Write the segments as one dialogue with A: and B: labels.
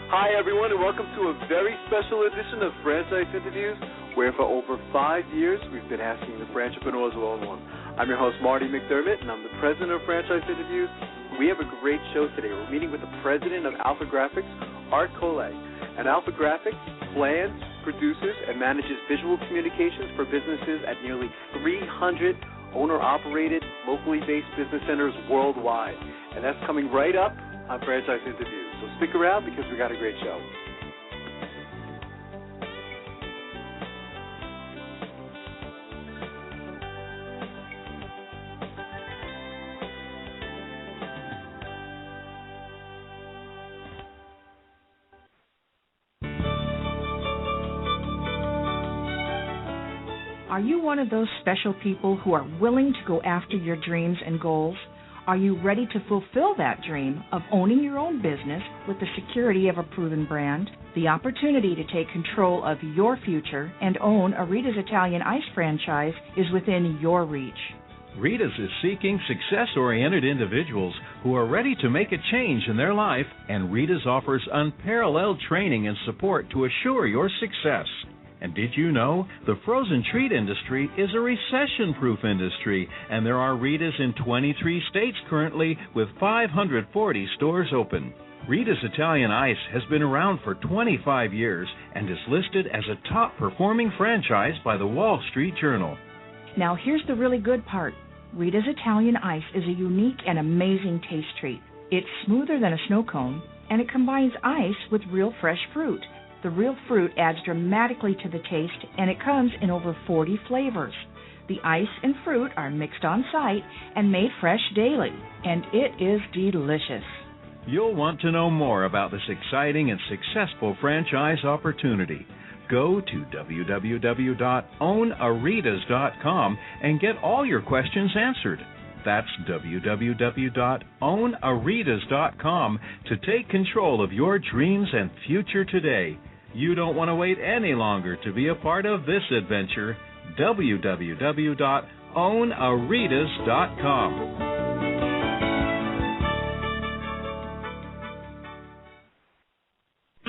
A: Hi, everyone, and welcome to a very special edition of Franchise Interviews, where for over 5 years we've been asking the entrepreneurs one-on-one. I'm your host, Marty McDermott, and I'm the president of Franchise Interviews. We have a great show today. We're meeting with the president of Alphagraphics, Art Coley. And Alphagraphics plans, produces, and manages visual communications for businesses at nearly 300 owner-operated, locally based business centers worldwide. And that's coming right up on Franchise Interviews. So stick around because we got a great show.
B: Are you one of those special people who are willing to go after your dreams and goals? Are you ready to fulfill that dream of owning your own business with the security of a proven brand? The opportunity to take control of your future and own a Rita's Italian Ice franchise is within your reach.
C: Rita's is seeking success-oriented individuals who are ready to make a change in their life, and Rita's offers unparalleled training and support to assure your success. And did you know the frozen treat industry is a recession-proof industry, and there are Rita's in 23 states currently with 540 stores open. Rita's Italian Ice has been around for 25 years and is listed as a top-performing franchise by the Wall Street Journal.
B: Now here's the really good part. Rita's Italian Ice is a unique and amazing taste treat. It's smoother than a snow cone, and it combines ice with real fresh fruit. The real fruit adds dramatically to the taste, and it comes in over 40 flavors. The ice and fruit are mixed on site and made fresh daily, and it is delicious.
C: You'll want to know more about this exciting and successful franchise opportunity. Go to www.ownaritas.com and get all your questions answered. That's www.ownaritas.com to take control of your dreams and future today. You don't want to wait any longer to be a part of this adventure. www.ownaritas.com.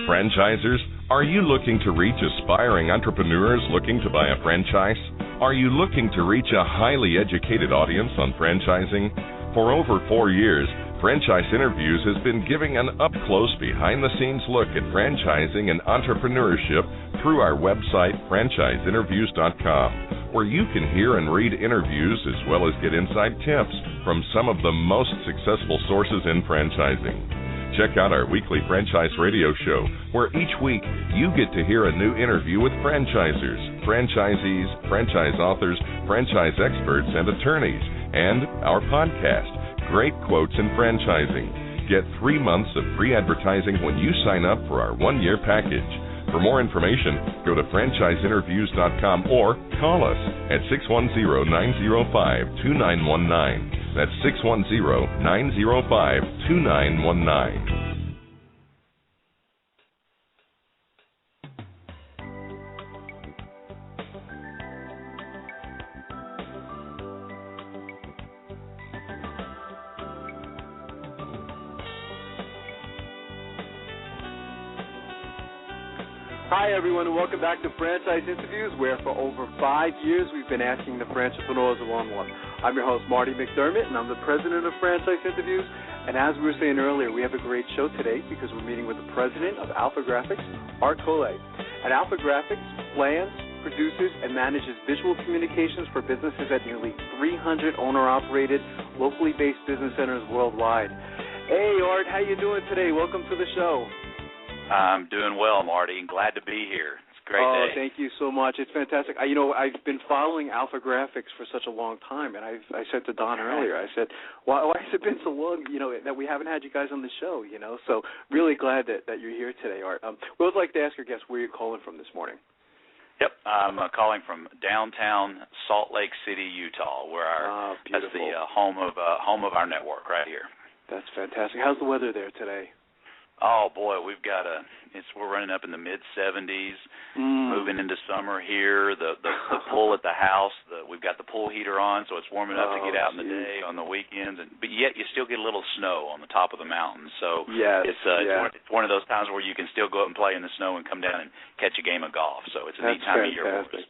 D: Franchisers, are you looking to reach aspiring entrepreneurs looking to buy a franchise? Are you looking to reach a highly educated audience on franchising? For over 4 years, Franchise Interviews has been giving an up-close, behind-the-scenes look at franchising and entrepreneurship through our website, franchiseinterviews.com, where you can hear and read interviews as well as get inside tips from some of the most successful sources in franchising. Check out our weekly franchise radio show, where each week you get to hear a new interview with franchisers, franchisees, franchise authors, franchise experts, and attorneys, and our podcast, Great Quotes in Franchising. Get 3 months of free advertising when you sign up for our 1-year package. For more information, go to franchiseinterviews.com or call us at 610-905-2919. That's 610-905-2919.
A: Hi, everyone, and welcome back to Franchise Interviews, where for over 5 years we've been asking the entrepreneurs one-on-one. I'm your host, Marty McDermott, and I'm the president of Franchise Interviews. And as we were saying earlier, we have a great show today because we're meeting with the president of Alphagraphics, Art Coley. And Alphagraphics plans, produces, and manages visual communications for businesses at nearly 300 owner-operated, locally based business centers worldwide. Hey, Art, how you doing today? Welcome to the show.
E: I'm doing well, Marty, and glad to be here. It's a great day.
A: Thank you so much. It's fantastic. I've been following Alphagraphics for such a long time, and I said to Don earlier, I said, why has it been so long, that we haven't had you guys on the show, So really glad that you're here today, Art. We would like to ask our guests where you're calling from this morning.
E: Yep, I'm calling from downtown Salt Lake City, Utah, where that's the home of our network right here.
A: That's fantastic. How's the weather there today?
E: Oh boy, we're running up in the mid-70s, moving into summer here. The pool at the house, we've got the pool heater on, so it's warm enough to get out in the day, on the weekends, but yet you still get a little snow on the top of the mountain. So it's one of those times where you can still go out and play in the snow and come down and catch a game of golf. So it's a neat time of year for us.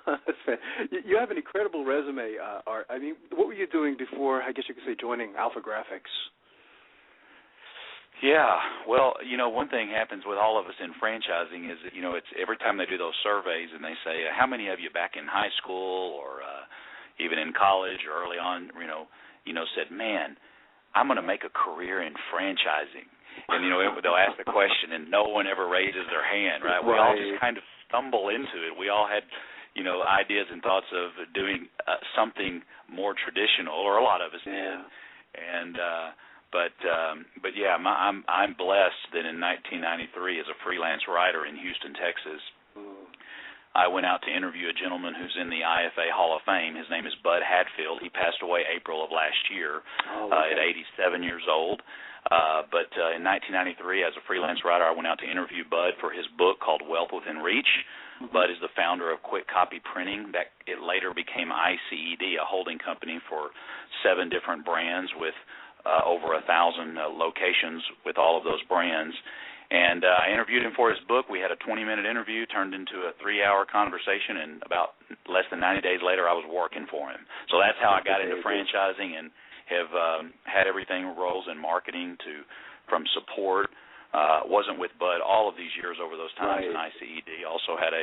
A: That's fair. You have an incredible resume, Art. I mean, what were you doing before, I guess you could say, joining Alphagraphics?
E: Yeah, well, one thing happens with all of us in franchising is that, it's every time they do those surveys and they say, how many of you back in high school or even in college or early on, said, man, I'm going to make a career in franchising. And, they'll ask the question and no one ever raises their hand, right? We all just kind of stumble into it. We all had, ideas and thoughts of doing something more traditional, or a lot of us did. And But yeah, I'm blessed that in 1993, as a freelance writer in Houston, Texas, I went out to interview a gentleman who's in the IFA Hall of Fame. His name is Bud Hadfield. He passed away April of last year at 87 years old. But in 1993, as a freelance writer, I went out to interview Bud for his book called Wealth Within Reach. Bud is the founder of Quick Copy Printing. That it later became ICED, a holding company for 7 different brands with over 1,000 locations with all of those brands. And I interviewed him for his book. We had a 20-minute interview, turned into a 3-hour conversation, and about less than 90 days later, I was working for him. So that's how I got into franchising and have had everything roles in marketing from support. Wasn't with Bud all of these years over those times in ICED. Also had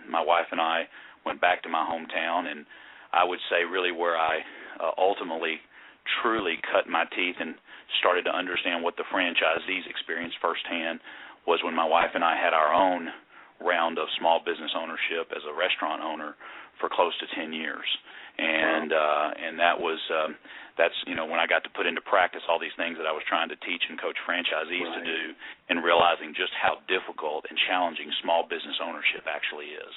E: my wife and I went back to my hometown, and I would say really where I ultimately truly cut my teeth and started to understand what the franchisees experienced firsthand was when my wife and I had our own round of small business ownership as a restaurant owner for close to 10 years. And that's when I got to put into practice all these things that I was trying to teach and coach franchisees to do, and realizing just how difficult and challenging small business ownership actually is.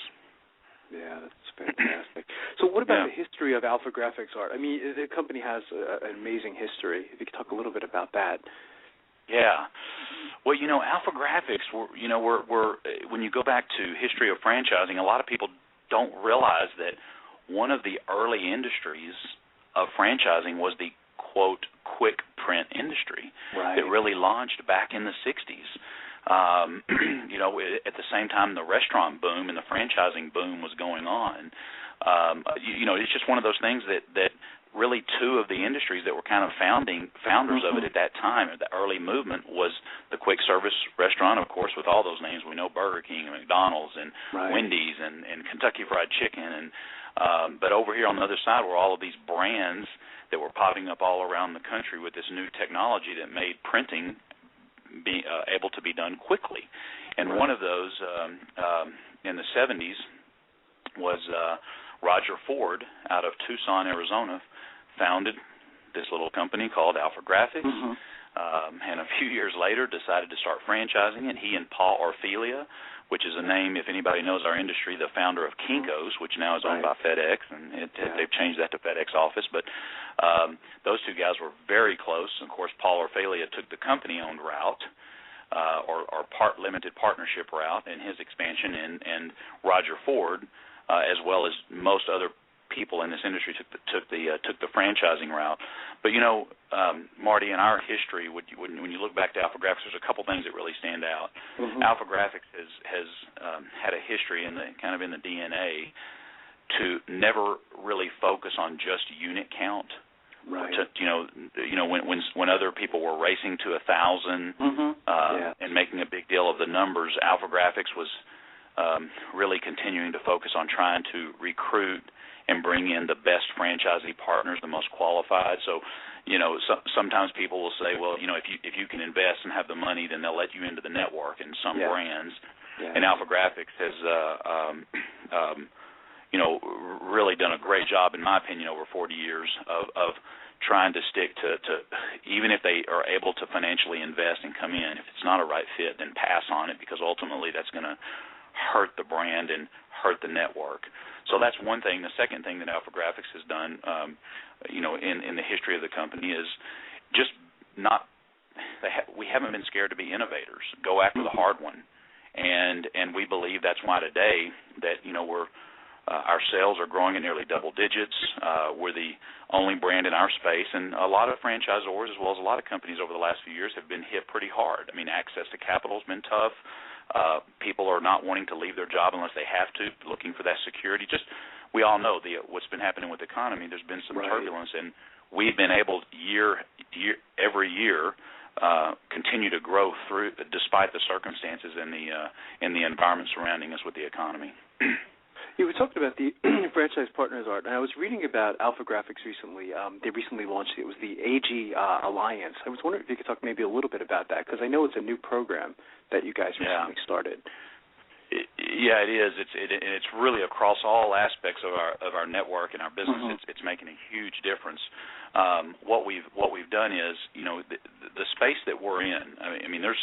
A: Yeah, that's fantastic. So what about the history of Alphagraphics, Art? I mean, the company has an amazing history. If you could talk a little bit about that.
E: Yeah. Well, Alphagraphics, we're when you go back to history of franchising, a lot of people don't realize that one of the early industries of franchising was the, quote, quick print industry that really launched back in the 60s. At the same time the restaurant boom and the franchising boom was going on. It's just one of those things that really two of the industries that were kind of founders of it at that time, the early movement, was the quick service restaurant, of course, with all those names. We know Burger King and McDonald's and Wendy's and Kentucky Fried Chicken. And but over here on the other side were all of these brands that were popping up all around the country with this new technology that made printing be able to be done quickly. And one of those in the 70s was Roger Ford out of Tucson, Arizona, founded this little company called Alphagraphics, and a few years later decided to start franchising it. He and Paul Orfiglia, which is a name, if anybody knows our industry, the founder of Kinko's, which now is owned by FedEx, and they've changed that to FedEx Office. But those two guys were very close. Of course, Paul Orfiglia took the company-owned route, or limited partnership route in his expansion, and Roger Ford, as well as most other people in this industry, took the franchising route. But Marty, in our history, when you look back to Alphagraphics, there's a couple things that really stand out. Alphagraphics has had a history in the DNA to never really focus on just unit count. When other people were racing to 1,000 and making a big deal of the numbers, Alphagraphics was really continuing to focus on trying to recruit and bring in the best franchisee partners, the most qualified. So, sometimes people will say, well, if you can invest and have the money, then they'll let you into the network. And some brands, and Alphagraphics has, really done a great job, in my opinion, over 40 years of trying to stick to even if they are able to financially invest and come in, if it's not a right fit, then pass on it, because ultimately that's going to hurt the brand and hurt the network. So that's one thing. The second thing that Alphagraphics has done, in the history of the company is just not we haven't been scared to be innovators, go after the hard one, and we believe that's why today that we're our sales are growing at nearly double digits. We're the only brand in our space, and a lot of franchisors as well as a lot of companies over the last few years have been hit pretty hard. I mean, access to capital has been tough. People are not wanting to leave their job unless they have to, looking for that security. Just we all know what's been happening with the economy. There's been some turbulence, and we've been able every year continue to grow through despite the circumstances and the environment surrounding us with the economy.
A: You were talking about the franchise partners, Art, and I was reading about Alphagraphics recently. They recently launched it. It was the AG Alliance. I was wondering if you could talk maybe a little bit about that, because I know it's a new program that you guys recently started.
E: Yeah, it is. It's really across all aspects of our network and our business. It's making a huge difference. What we've done is, the space that we're in. I mean, there's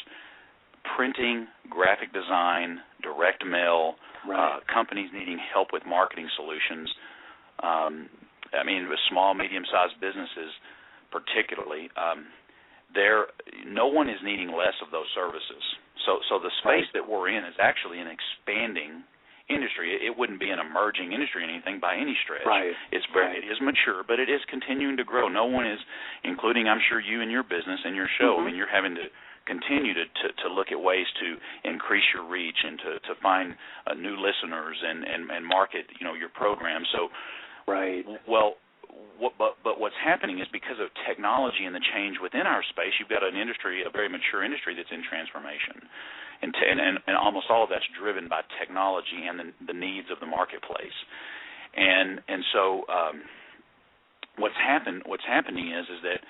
E: printing, graphic design, direct mail, companies needing help with marketing solutions. I mean, with small, medium-sized businesses, particularly, no one is needing less of those services. So the space that we're in is actually an expanding industry. It wouldn't be an emerging industry or anything by any stretch. It is mature, but it is continuing to grow. No one is, including I'm sure you and your business and your show. I mean, you're having to continue to look at ways to increase your reach and to find new listeners and market your program. So, but what's happening is because of technology and the change within our space, you've got an industry, a very mature industry that's in transformation, and almost all of that's driven by technology and the needs of the marketplace, and so what's happening is that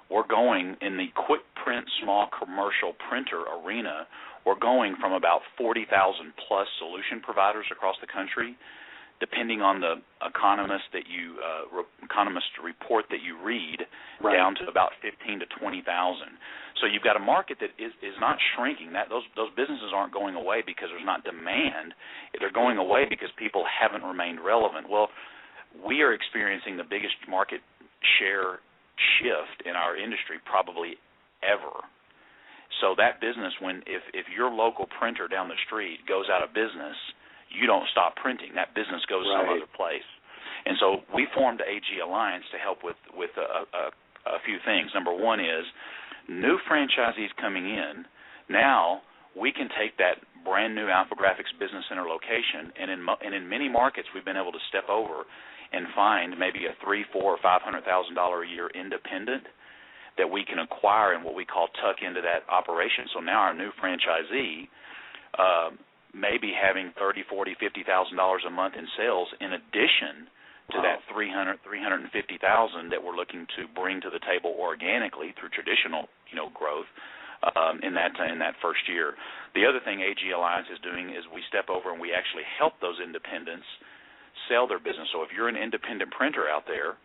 E: we're going in the quick print, small commercial printer arena. We're going from about 40,000 plus solution providers across the country, depending on the economist report that you read, down to about 15,000 to 20,000. So you've got a market that is not shrinking. Those businesses aren't going away because there's not demand. They're going away because people haven't remained relevant. Well, we are experiencing the biggest market share shift in our industry probably ever. So that business, if your local printer down the street goes out of business, you don't stop printing. That business goes some other place. And so we formed the AG Alliance to help with a few things. Number one is new franchisees coming in. Now we can take that brand new Alphagraphics Business Center location, and in many markets we've been able to step over and find maybe a $300,000, $400,000, or $500,000 a year independent that we can acquire and what we call tuck into that operation. So now our new franchisee may be having $30,000, $40,000, $50,000 a month in sales in addition to that $300,000, $350,000 that we're looking to bring to the table organically through traditional growth in that first year. The other thing AG Alliance is doing is we step over and we actually help those independents sell their business. So if you're an independent printer out there,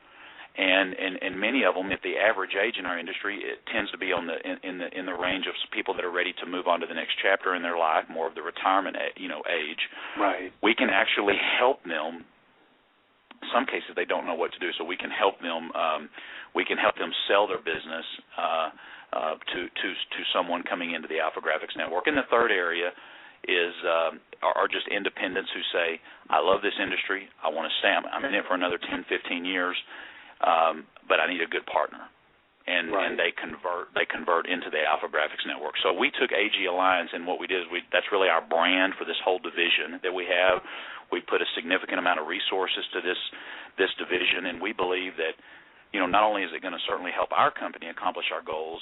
E: and many of them, if the average age in our industry, it tends to be in the range of people that are ready to move on to the next chapter in their life, more of the retirement age. We can actually help them. In some cases, they don't know what to do, so we can help them. We can help them sell their business to someone coming into the Alphagraphics network. And the third area are just independents who say, I love this industry, I want to stay. I'm in it for another 10, 15 years, but I need a good partner. And they convert into the Alphagraphics network. So we took AG Alliance, and what we did is that's really our brand for this whole division that we have. We put a significant amount of resources to this division, and we believe that not only is it going to certainly help our company accomplish our goals,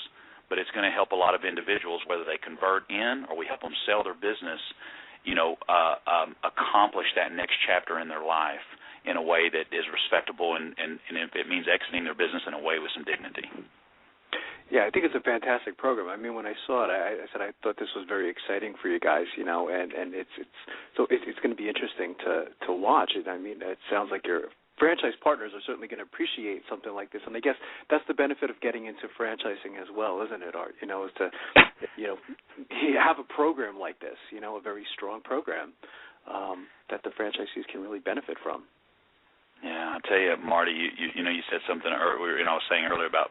E: but it's going to help a lot of individuals, whether they convert in or we help them sell their business, accomplish that next chapter in their life in a way that is respectable, and if it means exiting their business in a way with some dignity.
A: Yeah, I think it's a fantastic program. I mean, when I saw it, I said I thought this was very exciting for you guys, and it's going to be interesting to watch. I mean, it sounds like your franchise partners are certainly going to appreciate something like this, and I guess that's the benefit of getting into franchising as well, isn't it, Art? Is to have a program like this, a very strong program that the franchisees can really benefit from.
E: Yeah, I'll tell you, Marty, you said something, or I was saying earlier about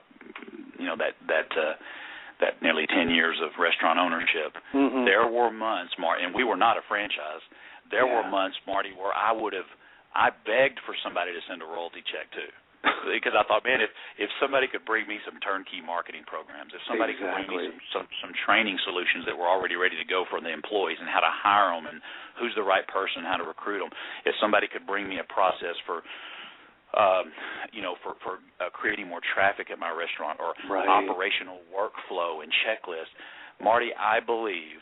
E: that that nearly 10 years of restaurant ownership, there were months, Marty, and we were not a franchise. There were months, Marty, where I begged for somebody to send a royalty check too. Because I thought, man, if somebody could bring me some turnkey marketing programs, if somebody could bring me some training solutions that were already ready to go for the employees and how to hire them and who's the right person, how to recruit them, if somebody could bring me a process for creating more traffic at my restaurant or operational workflow and checklist, Marty, I believe,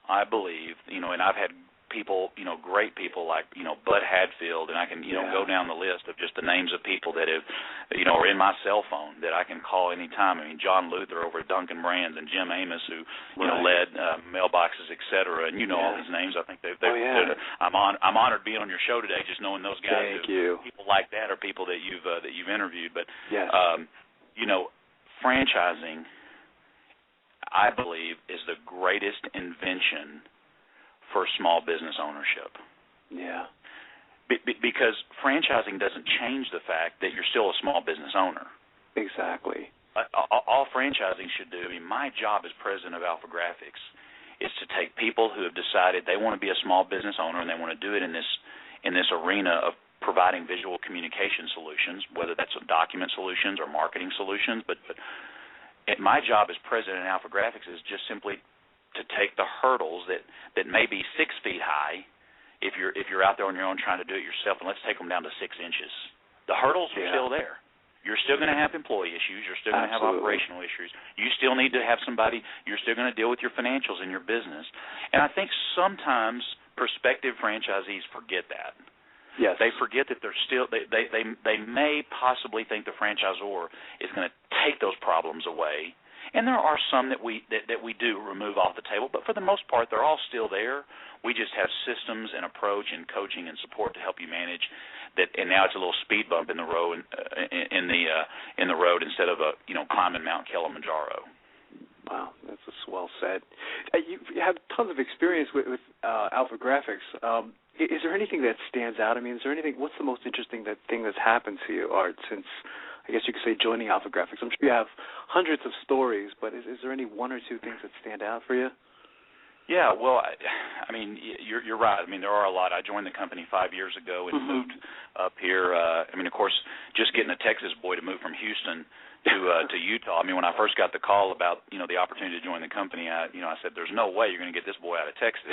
E: and I've had people, great people like, Bud Hadfield, and I can, go down the list of just the names of people that have, are in my cell phone that I can call anytime. I mean, John Luther over at Dunkin' Brands and Jim Amos, who, led mailboxes, et cetera, and all these names. I think I'm honored being on your show today, just knowing those guys.
A: Thank you.
E: People like that are people that you've interviewed. But, franchising, I believe, is the greatest invention for small business ownership.
A: Yeah.
E: Because franchising doesn't change the fact that you're still a small business owner.
A: Exactly.
E: All franchising should do, my job as president of Alphagraphics is to take people who have decided they want to be a small business owner and they want to do it in this arena of providing visual communication solutions, whether that's document solutions or marketing solutions. But my job as president of Alphagraphics is just simply to take the hurdles that may be 6 feet high if you're out there on your own trying to do it yourself, and let's take them down to 6 inches. The hurdles are still there. You're still going to have employee issues. You're still going to have operational issues. You still need to have somebody. You're still going to deal with your financials in your business. And I think sometimes prospective franchisees forget that.
A: Yes.
E: They forget that they're still they may possibly think the franchisor is going to take those problems away. And there are some that we do remove off the table, but for the most part, they're all still there. We just have systems and approach and coaching and support to help you manage that. And now it's a little speed bump in the road in the road instead of climbing Mount Kilimanjaro.
A: Wow, that's well said. You have tons of experience with Alphagraphics. Is there anything that stands out? Is there anything? What's the most interesting thing that's happened to you, Art, since, I guess you could say, joining Alphagraphics? I'm sure you have hundreds of stories, but is there any one or two things that stand out for you?
E: Yeah, well, you're right. There are a lot. I joined the company 5 years ago and moved up here. Of course, just getting a Texas boy to move from Houston to Utah. When I first got the call about the opportunity to join the company, I said, "There's no way you're going to get this boy out of Texas."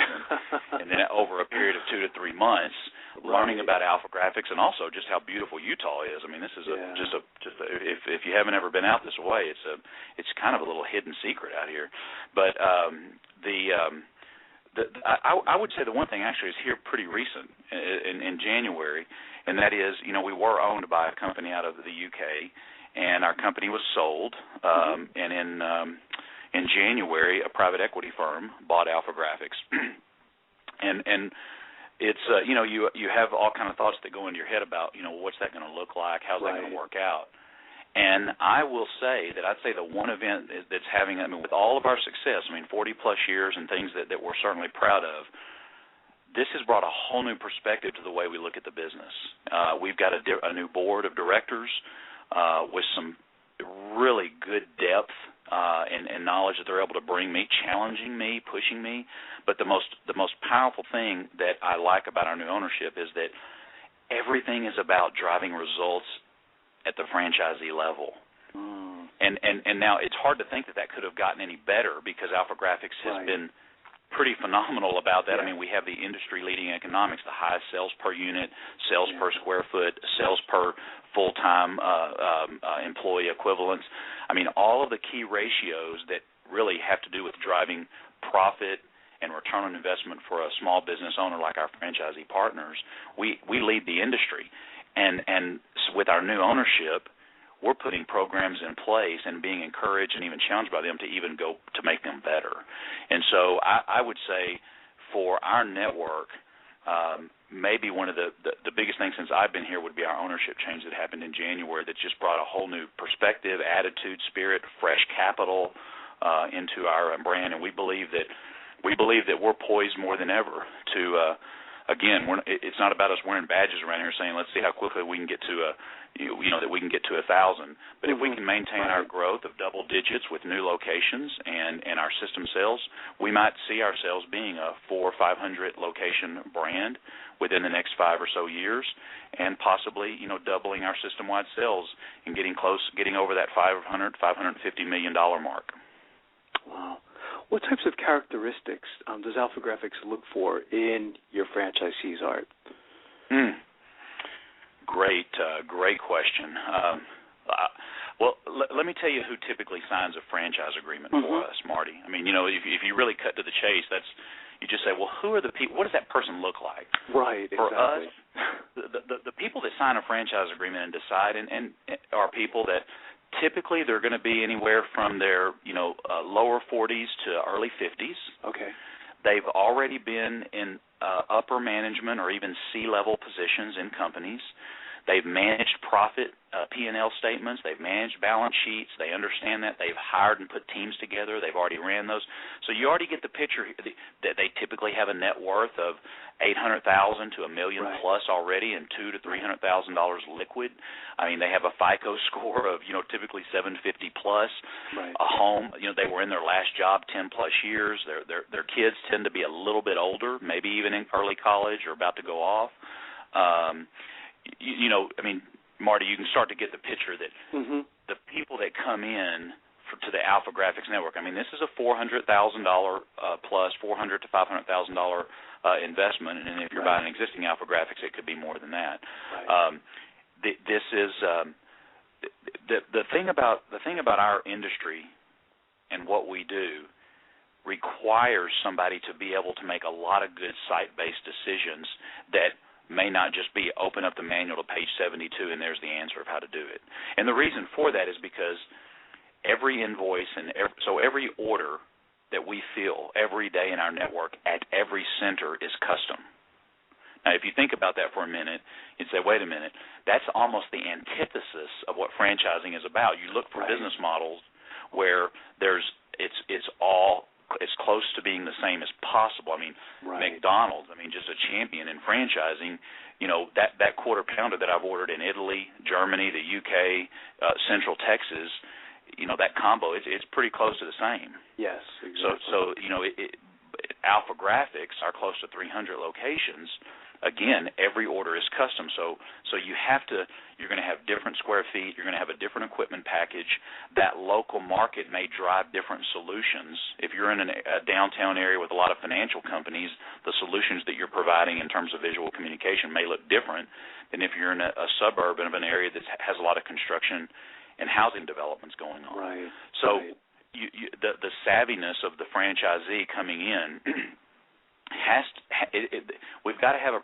E: And then over a period of 2 to 3 months, learning about Alphagraphics and also just how beautiful Utah is. This is if you haven't ever been out this way, it's kind of a little hidden secret out here. But I would say the one thing actually is here pretty recent in January, and that is we were owned by a company out of the UK. And our company was sold, and in January, a private equity firm bought Alphagraphics, and it's you have all kind of thoughts that go into your head about what's that going to look like, how's that going to work out, and I will say that I'd say the one event that's having with all of our success, 40 plus years and things that we're certainly proud of. This has brought a whole new perspective to the way we look at the business. We've got a new board of directors. With some really good depth and knowledge that they're able to bring me, challenging me, pushing me. But the most powerful thing that I like about our new ownership is that everything is about driving results at the franchisee level. And now it's hard to think that could have gotten any better because Alphagraphics has been pretty phenomenal about that. We have the industry-leading economics, the highest sales per unit, sales per square foot, sales per full-time employee equivalents. All of the key ratios that really have to do with driving profit and return on investment for a small business owner like our franchisee partners, we lead the industry. And with our new ownership, we're putting programs in place and being encouraged and even challenged by them to even go to make them better. And so I would say for our network, maybe one of the biggest things since I've been here would be our ownership change that happened in January that just brought a whole new perspective, attitude, spirit, fresh capital into our brand. And we believe that we're poised more than ever to again, it's not about us wearing badges around here saying, let's see how quickly we can get to that we can get to 1,000. But if we can maintain our growth of double digits with new locations and our system sales, we might see ourselves being a 400 or 500 location brand within the next 5 or so years, and possibly doubling our system-wide sales and getting over that $550 million mark.
A: Wow. What types of characteristics does Alphagraphics look for in your franchisees' art? Great question. Well, let me tell you who typically signs a franchise agreement for us, Marty. I mean, if you really cut to the chase, you just say, well, who are the people? What does that person look like? Right.
E: For
A: exactly.
E: us, the people that sign a franchise agreement and decide, and are people that typically they're going to be anywhere from their lower 40s to early 50s.
A: Okay.
E: They've already been in upper management or even C-level positions in companies. They've managed profit P&L statements. They've managed balance sheets. They understand that. They've hired and put teams together. They've already ran those. So you already get the picture that they typically have a net worth of $800,000 to $1 million plus already, and $200,000 to $300,000 liquid. I mean, they have a FICO score of typically 750 plus.
A: Right.
E: A home. They were in their last job 10 plus years. Their kids tend to be a little bit older, maybe even in early college or about to go off. I mean, Marty, you can start to get the picture that the people that come in to the Alphagraphics network, I mean, this is a $400,000 plus $400,000 to $500,000 investment, and if you're buying an existing Alphagraphics, it could be more than that.
A: Right.
E: This is the thing about our industry and what we do requires somebody to be able to make a lot of good site-based decisions that may not just be open up the manual to page 72 and there's the answer of how to do it. And the reason for that is because every invoice and every order that we fill every day in our network at every center is custom. Now, if you think about that for a minute, you'd say, wait a minute, that's almost the antithesis of what franchising is about. You look for business models where it's close to being the same as possible. I mean, McDonald's, just a champion in franchising, that quarter pounder that I've ordered in Italy, Germany, the UK, Central Texas, that combo, it's pretty close to the same.
A: Yes, exactly.
E: So Alphagraphics are close to 300 locations. Again, every order is custom, so you're going to have different square feet, you're going to have a different equipment package. That local market may drive different solutions. If you're in a downtown area with a lot of financial companies, the solutions that you're providing in terms of visual communication may look different than if you're in a suburb of an area that has a lot of construction and housing developments going on.
A: Right.
E: So the savviness of the franchisee coming in we've got to have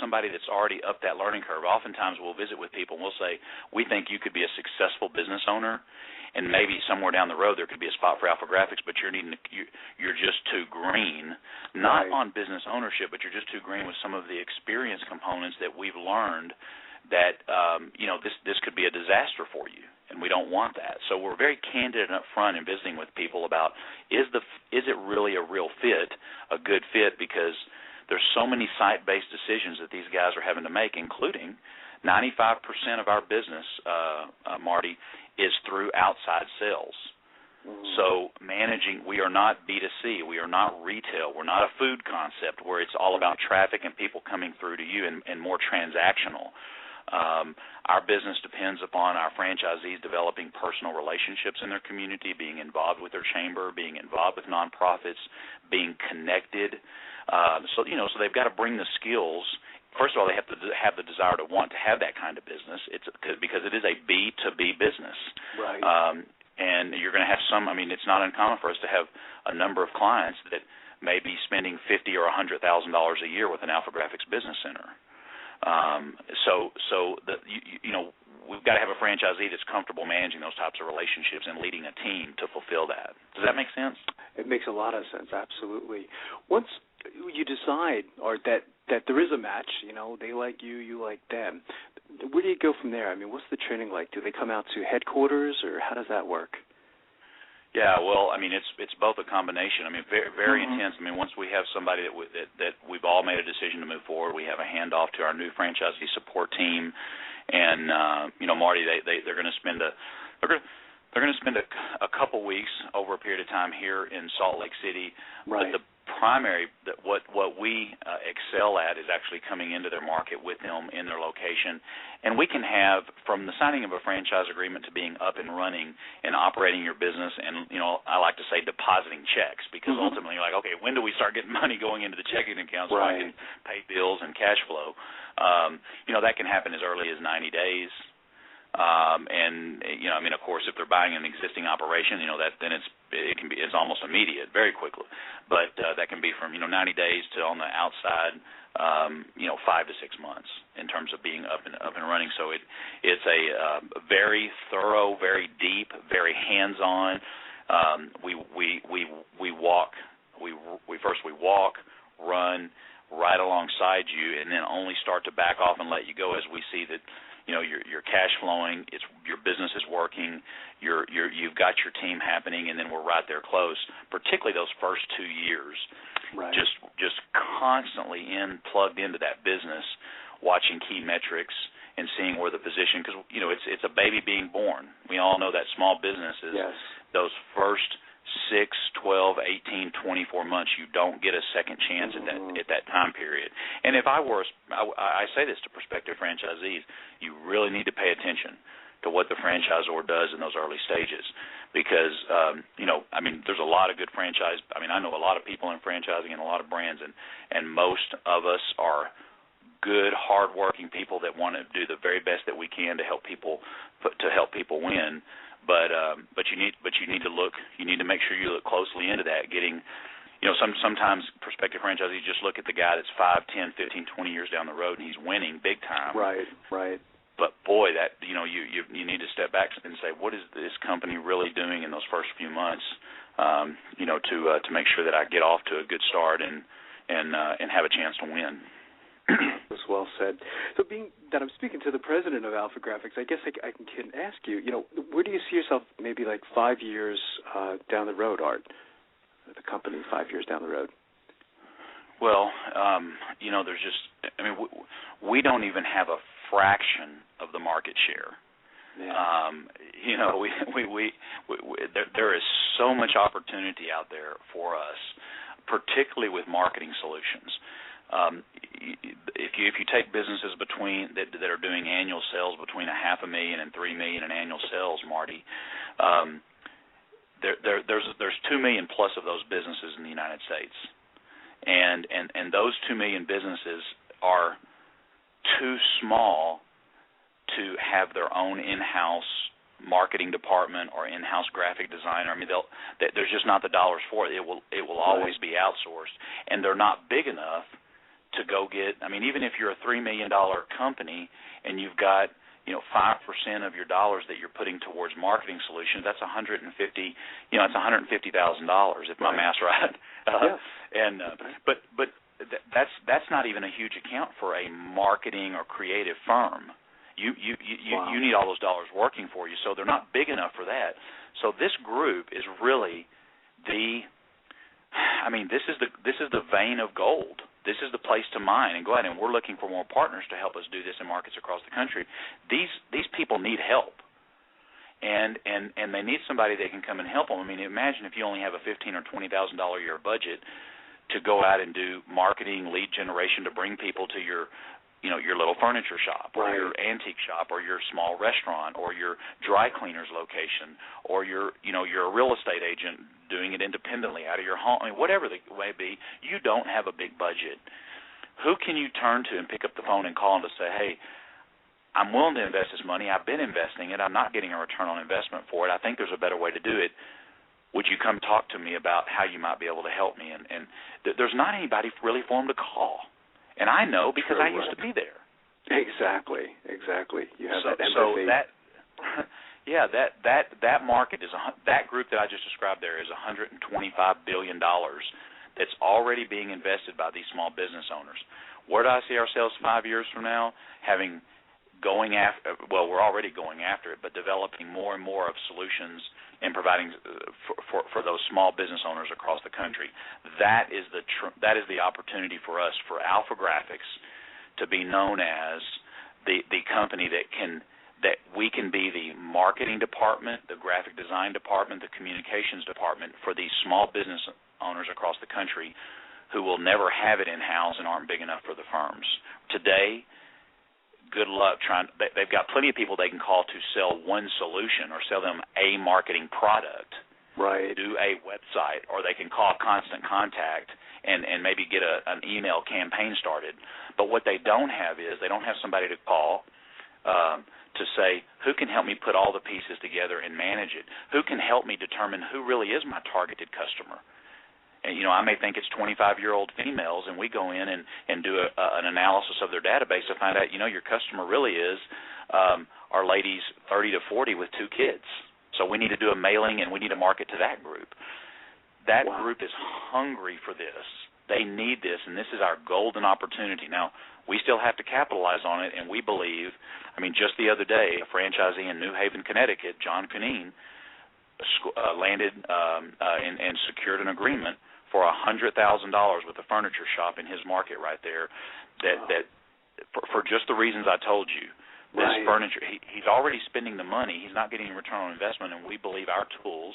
E: somebody that's already up that learning curve. Oftentimes we'll visit with people and we'll say, we think you could be a successful business owner, and maybe somewhere down the road there could be a spot for Alphagraphics, but you're just too green, not on business ownership, but you're just too green with some of the experience components that we've learned that this could be a disaster for you. And we don't want that. So we're very candid and upfront in visiting with people about is it really a real fit, a good fit, because there's so many site-based decisions that these guys are having to make, including 95% of our business, Marty, is through outside sales. So we are not B2C. We are not retail. We're not a food concept where it's all about traffic and people coming through to you and more transactional. Our business depends upon our franchisees developing personal relationships in their community, being involved with their chamber, being involved with nonprofits, being connected. So they've got to bring the skills. First of all, they have to have the desire to want to have that kind of business. Because it is a B2B business.
A: Right.
E: And you're going to have it's not uncommon for us to have a number of clients that may be spending $50,000 or $100,000 a year with an Alphagraphics business center. We've got to have a franchisee that's comfortable managing those types of relationships and leading a team to fulfill that. Does that make sense?
A: It makes a lot of sense, absolutely. Once you decide that there is a match, they like you, you like them, where do you go from there? What's the training like? Do they come out to headquarters, or how does that work?
E: Yeah, well, I mean, it's both a combination. I mean, very intense. I mean, once we have somebody that we've all made a decision to move forward, we have a handoff to our new franchisee support team, and Marty, they're going to spend a couple weeks over a period of time here in Salt Lake City.
A: Right.
E: But the primary what we excel at is actually coming into their market with them in their location, and we can have, from the signing of a franchise agreement to being up and running and operating your business, and I like to say depositing checks, because ultimately you're like, okay, when do we start getting money going into the checking account so I can pay bills and cash flow? That can happen as early as 90 days. Of course, if they're buying an existing operation, it's almost immediate, very quickly. But that can be from 90 days to, on the outside, 5 to 6 months in terms of being up and running. So it's a very thorough, very deep, very hands-on. We walk, run right alongside you, and then only start to back off and let you go as we see that you're cash flowing, your business is working, you've got your team happening, and then we're right there close. Particularly those first 2 years, just constantly plugged into that business, watching key metrics and seeing where the position, because it's a baby being born. We all know that small businesses, those first 6, 12, 18, 24 months, you don't get a second chance at that time period. And if I say this to prospective franchisees, you really need to pay attention to what the franchisor does in those early stages, because there's a lot of good franchise. I know a lot of people in franchising and a lot of brands, and most of us are good, hardworking people that want to do the very best that we can to help people win. But you need to make sure you look closely into that. Sometimes prospective franchisees just look at the guy that's 5, 10, 15, 20 years down the road and he's winning big time.
A: Right.
E: But boy, that you need to step back and say, what is this company really doing in those first few months? To make sure that I get off to a good start and have a chance to win.
A: That's well said. So being that I'm speaking to the president of Alphagraphics, I guess I can ask you, where do you see yourself maybe like 5 years down the road, Art? The company 5 years down the road?
E: Well, there's just, we don't even have a fraction of the market share.
A: Yeah.
E: There is so much opportunity out there for us, particularly with marketing solutions. If you take businesses that are doing annual sales between $500,000 and $3 million in annual sales, Marty, there's 2 million plus of those businesses in the United States, and those 2 million businesses are too small to have their own in-house marketing department or in-house graphic designer. There's just not the dollars for it. It will always be outsourced, and they're not big enough to go get. Even if you're a $3 million company and you've got 5% of your dollars that you're putting towards marketing solutions, that's $150,000. It's $150,000 if my math's right. But that's not even a huge account for a marketing or creative firm. You need all those dollars working for you, so they're not big enough for that. So this group is really this is the vein of gold. This is the place to mine and go out, and we're looking for more partners to help us do this in markets across the country. These people need help, and they need somebody that can come and help them. Imagine if you only have a $15,000 or $20,000 a year budget to go out and do marketing, lead generation to bring people to your little furniture shop or your antique shop or your small restaurant or your dry cleaner's location or you're a real estate agent doing it independently out of your home. Whatever the way be, you don't have a big budget. Who can you turn to and pick up the phone and call them to say, hey, I'm willing to invest this money. I've been investing it. I'm not getting a return on investment for it. I think there's a better way to do it. Would you come talk to me about how you might be able to help me? And there's not anybody really for them to call. And I know because I used to be there.
A: Exactly. You have that empathy.
E: So that market is that group that I just described there is $125 billion that's already being invested by these small business owners. Where do I see ourselves 5 years from now? Having we're already going after it, but developing more and more of solutions and providing for those small business owners across the country. That is the opportunity for us, for Alphagraphics, to be known as the company that we can be the marketing department, the graphic design department, the communications department for these small business owners across the country who will never have it in-house and aren't big enough for the firms. Today, good luck trying. They've got plenty of people they can call to sell one solution or sell them a marketing product,
A: right?
E: Do a website, or they can call Constant Contact and maybe get an email campaign started. But what they don't have is they don't have somebody to call to say, who can help me put all the pieces together and manage it? Who can help me determine who really is my targeted customer? And, I may think it's 25-year-old females, and we go in and do an analysis of their database to find out, your customer really is our ladies 30 to 40 with 2 kids. So we need to do a mailing, and we need to market to that group. That group is hungry for this. They need this, and this is our golden opportunity. Now, we still have to capitalize on it, and we believe, just the other day, a franchisee in New Haven, Connecticut, John Cunene, landed and secured an agreement for $100,000 with a furniture shop in his market right there, that for just the reasons I told you. This furniture, he's already spending the money. He's not getting a return on investment, and we believe our tools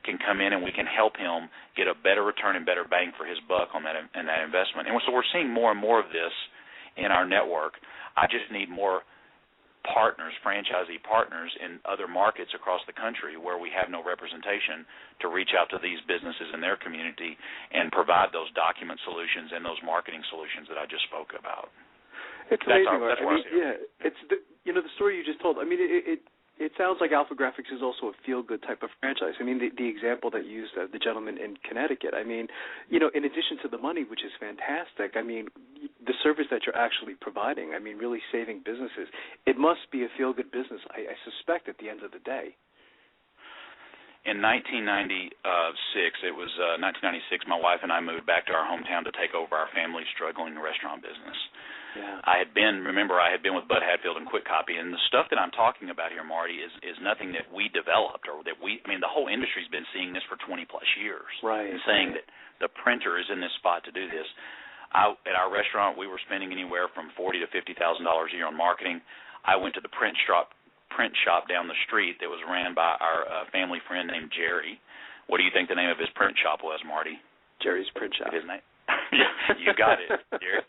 E: can come in and we can help him get a better return and better bang for his buck on that investment. And so we're seeing more and more of this in our network. I just need more partners, franchisee partners in other markets across the country where we have no representation to reach out to these businesses in their community and provide those document solutions and those marketing solutions that I just spoke about.
A: It's amazing. It's the story you just told. It sounds like Alphagraphics is also a feel-good type of franchise. The example that you used, the gentleman in Connecticut, in addition to the money, which is fantastic, the service that you're actually providing, really saving businesses, it must be a feel-good business, I suspect, at the end of the day.
E: In 1996, my wife and I moved back to our hometown to take over our family's struggling restaurant business.
A: Yeah.
E: I had been with Bud Hadfield and Quick Copy, and the stuff that I'm talking about here, Marty, is nothing that we developed or that the whole industry's been seeing this for 20-plus years.
A: Right.
E: And saying that the printer is in this spot to do this. At our restaurant, we were spending anywhere from $40,000 to $50,000 a year on marketing. I went to the print shop down the street that was ran by our family friend named Jerry. What do you think the name of his print shop was, Marty?
A: Jerry's Print Shop.
E: His name? Yeah, you got it.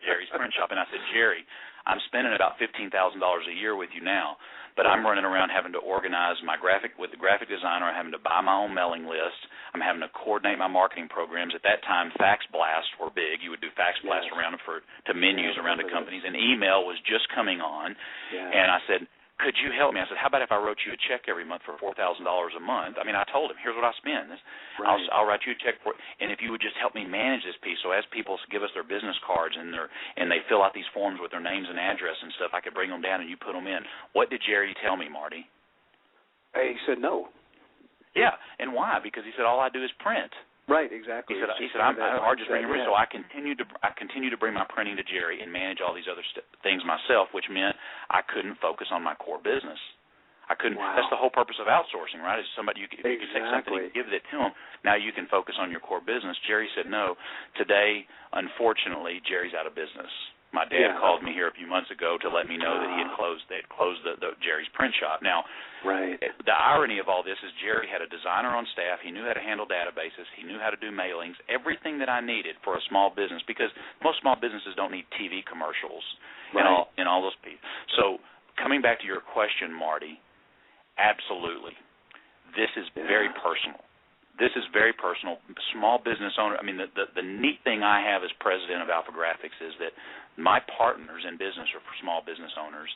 E: Jerry's Print Shop. And I said, Jerry, I'm spending about $15,000 a year with you now, but I'm running around having to organize with the graphic designer. I'm having to buy my own mailing list. I'm having to coordinate my marketing programs. At that time, fax blasts were big. You would do fax blasts around to menus around to companies, and email was just coming on. Yeah. And I said, could you help me? I said, how about if I wrote you a check every month for $4,000 a month? I told him, here's what I spend. I'll write you a check for it, and if you would just help me manage this piece, so as people give us their business cards and they fill out these forms with their names and address and stuff, I could bring them down and you put them in. What did Jerry tell me, Marty?
A: He said no.
E: Yeah, and why? Because he said, all I do is print.
A: Right, exactly.
E: He said I'm just bringing print. So I continued to bring my printing to Jerry and manage all these other things myself, which meant I couldn't focus on my core business. I couldn't. Wow. That's the whole purpose of outsourcing, right? Is somebody you can take something and give it to them. Now you can focus on your core business. Jerry said no. Today, unfortunately, Jerry's out of business. My dad called me here a few months ago to let me know that they had closed the Jerry's Print Shop. Now, the irony of all this is Jerry had a designer on staff. He knew how to handle databases. He knew how to do mailings, everything that I needed for a small business, because most small businesses don't need TV commercials and all those pieces. So coming back to your question, Marty, absolutely. This is very personal. This is very personal. Small business owner, the neat thing I have as president of Alphagraphics is that my partners in business are for small business owners,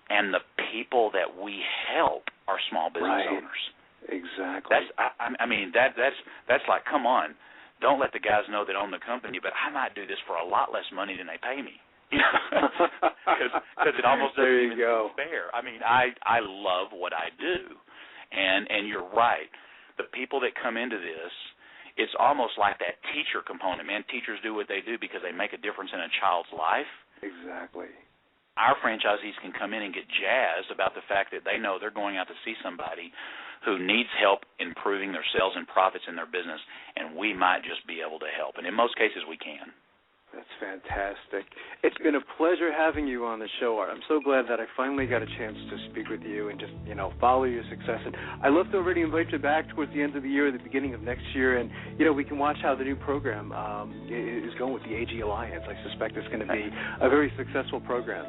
E: and the people that we help are small business owners.
A: Exactly.
E: That's like, come on, don't let the guys know that own the company, but I might do this for a lot less money than they pay me. Because it almost doesn't even seem fair. I love what I do, and you're right. The people that come into this, it's almost like that teacher component. Man, teachers do what they do because they make a difference in a child's life.
A: Exactly.
E: our franchisees can come in and get jazzed about the fact that they know they're going out to see somebody who needs help improving their sales and profits in their business, and we might just be able to help. And in most cases, we can.
A: That's fantastic. It's been a pleasure having you on the show, Art. I'm so glad that I finally got a chance to speak with you and just, follow your success. And I love to already invite you back towards the end of the year or the beginning of next year, and, we can watch how the new program is going with the AG Alliance. I suspect it's going to be a very successful program.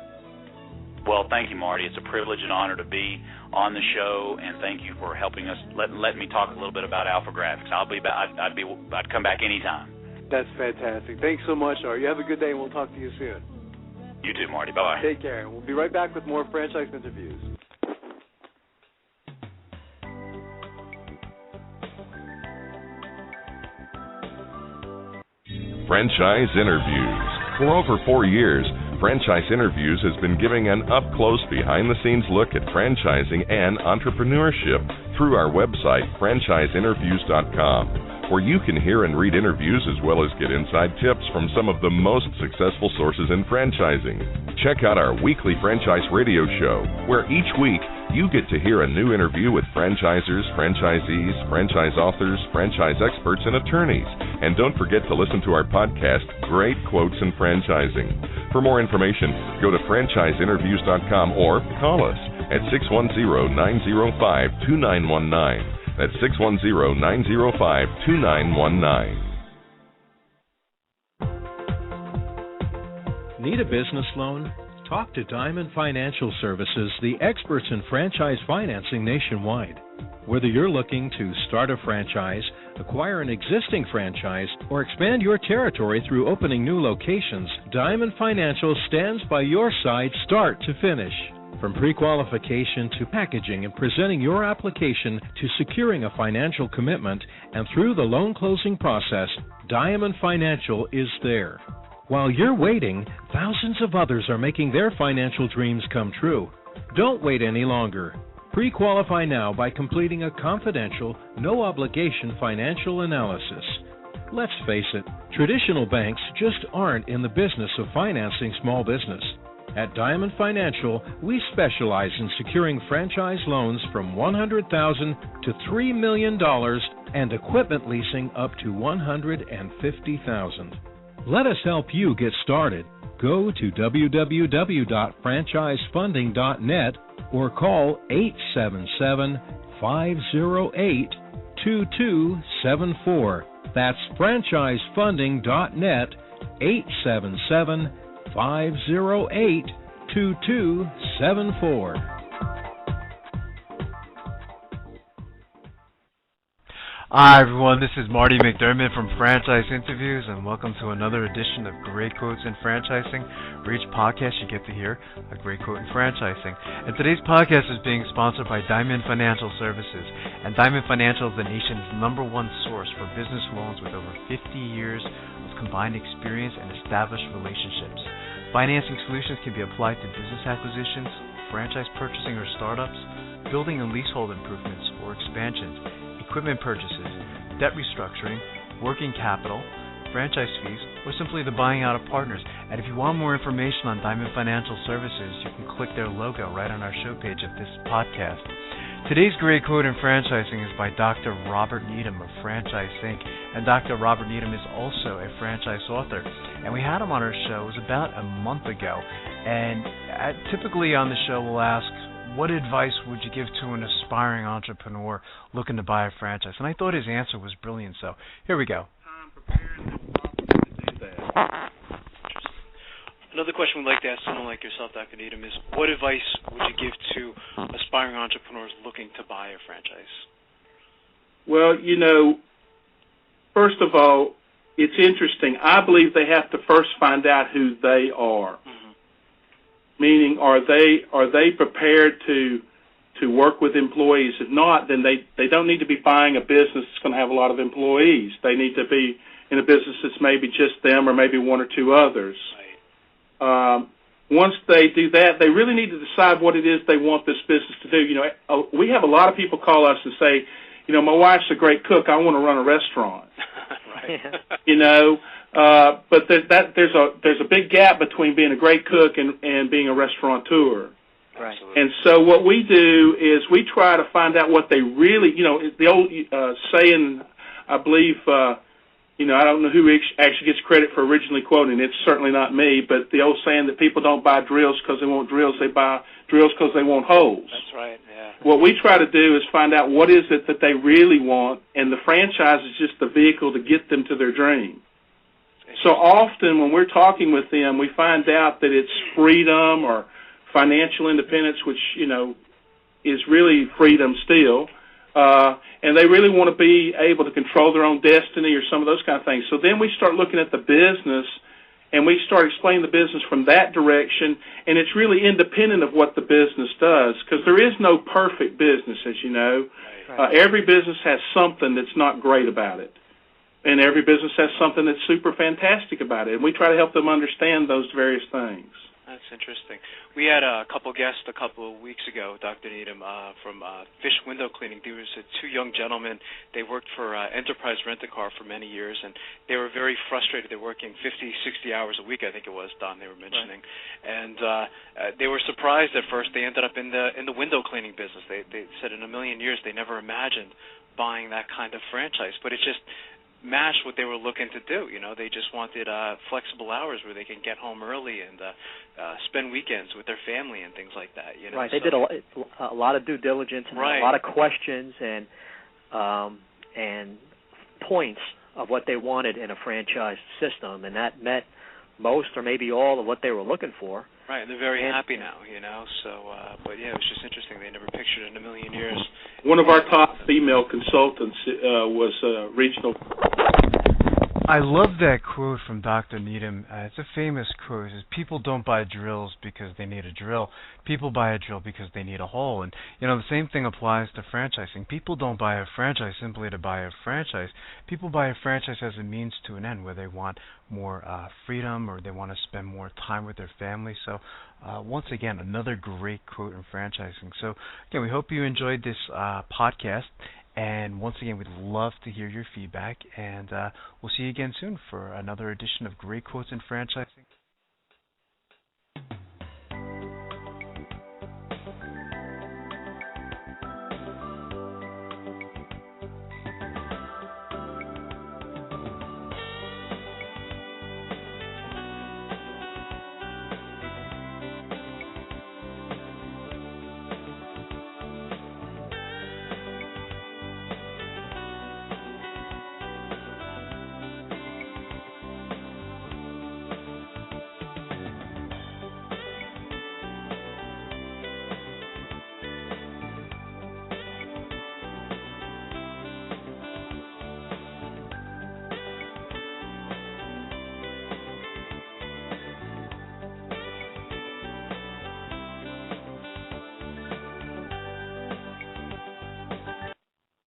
E: Well, thank you, Marty. It's a privilege and honor to be on the show, and thank you for helping us. Let me talk a little bit about Alphagraphics. I'd come back anytime.
A: That's fantastic. Thanks so much, Art. You have a good day, and we'll talk to you soon.
E: You too, Marty. Bye-bye.
A: Take care. We'll be right back with more franchise interviews.
D: Franchise Interviews. For over 4 years, Franchise Interviews has been giving an up-close, behind-the-scenes look at franchising and entrepreneurship through our website, franchiseinterviews.com. where you can hear and read interviews as well as get inside tips from some of the most successful sources in franchising. Check out our weekly franchise radio show, where each week you get to hear a new interview with franchisers, franchisees, franchise authors, franchise experts, and attorneys. And don't forget to listen to our podcast, Great Quotes in Franchising. For more information, go to franchiseinterviews.com or call us at 610-905-2919. That's 610-905-2919.
C: Need a business loan? Talk to Diamond Financial Services, the experts in franchise financing nationwide. Whether you're looking to start a franchise, acquire an existing franchise, or expand your territory through opening new locations, Diamond Financial stands by your side start to finish. From pre-qualification to packaging and presenting your application to securing a financial commitment and through the loan closing process, Diamond Financial is there. While you're waiting, thousands of others are making their financial dreams come true. Don't wait any longer. Pre-qualify now by completing a confidential, no-obligation financial analysis. Let's face it, traditional banks just aren't in the business of financing small business. At Diamond Financial, we specialize in securing franchise loans from $100,000 to $3 million and equipment leasing up to $150,000. Let us help you get started. Go to www.franchisefunding.net or call 877-508-2274. That's franchisefunding.net, 877-508-2274.
F: Hi everyone, this is Marty McDermott from Franchise Interviews, and welcome to another edition of Great Quotes in Franchising. For each podcast you get to hear a great quote in franchising. And today's podcast is being sponsored by Diamond Financial Services. And Diamond Financial is the nation's #1 source for business loans with over 50 years of combined experience and established relationships. Financing solutions can be applied to business acquisitions, franchise purchasing or startups, building and leasehold improvements or expansions, equipment purchases, debt restructuring, working capital, franchise fees, or simply the buying out of partners. And if you want more information on Diamond Financial Services, you can click their logo right on our show page of this podcast. Today's great quote in franchising is by Dr. Robert Needham of Franchise Inc. And Dr. Robert Needham is also a franchise author. And we had him on our show, it was about a month ago. And typically on the show we'll ask, what advice would you give to an aspiring entrepreneur looking to buy a franchise? And I thought his answer was brilliant, so here we go.
G: Another question we'd like to ask someone like yourself, Dr. Needham, is what advice would you give to aspiring entrepreneurs looking to buy a franchise?
H: Well, first of all, it's interesting. I believe they have to first find out who they are. Meaning, are they prepared to work with employees? If not, then they don't need to be buying a business that's going to have a lot of employees. They need to be in a business that's maybe just them or maybe one or two others. Right. Once they do that, they really need to decide what it is they want this business to do. We have a lot of people call us and say, my wife's a great cook. I want to run a restaurant.
G: Right.
H: But there's a big gap between being a great cook and being a restaurateur.
I: Right.
H: And so what we do is we try to find out what they really, the old saying, I believe, I don't know who actually gets credit for originally quoting it. It's certainly not me, but the old saying that people don't buy drills because they want drills, they buy drills because they want holes.
G: That's right, yeah.
H: What we try to do is find out what is it that they really want, and the franchise is just the vehicle to get them to their dream. So often when we're talking with them, we find out that it's freedom or financial independence, which, is really freedom still, and they really want to be able to control their own destiny or some of those kind of things. So then we start looking at the business, and we start explaining the business from that direction, and it's really independent of what the business does, because there is no perfect business, as you know.
I: Right.
H: Every business has something that's not great about it, and every business has something that's super fantastic about it, and we try to help them understand those various things.
G: That's interesting. We had a couple guests a couple of weeks ago, Dr. Needham, from Fish Window Cleaning. There was two young gentlemen. They worked for Enterprise Rent-A-Car for many years, and they were very frustrated. They're working 50, 60 hours a week, I think it was, Don, they were mentioning. Right. And they were surprised at first. They ended up in the window cleaning business. They said in a million years they never imagined buying that kind of franchise, but it just matched what they were looking to do. They just wanted flexible hours where they can get home early and spend weekends with their family and things like that.
I: Right. They did a lot of due diligence and
G: right.
I: a lot of questions and points of what they wanted in a franchise system, and that met most or maybe all of what they were looking for.
G: Right, and they're very happy now, So, but yeah, it was just interesting. They never pictured it in a million years.
H: One of our top female consultants was regional.
F: I love that quote from Dr. Needham. It's a famous quote. It says, people don't buy drills because they need a drill. People buy a drill because they need a hole. And, the same thing applies to franchising. People don't buy a franchise simply to buy a franchise. People buy a franchise as a means to an end, where they want more freedom or they want to spend more time with their family. So, once again, another great quote in franchising. So, again, we hope you enjoyed this podcast. And once again, we'd love to hear your feedback, and we'll see you again soon for another edition of Great Quotes in Franchising.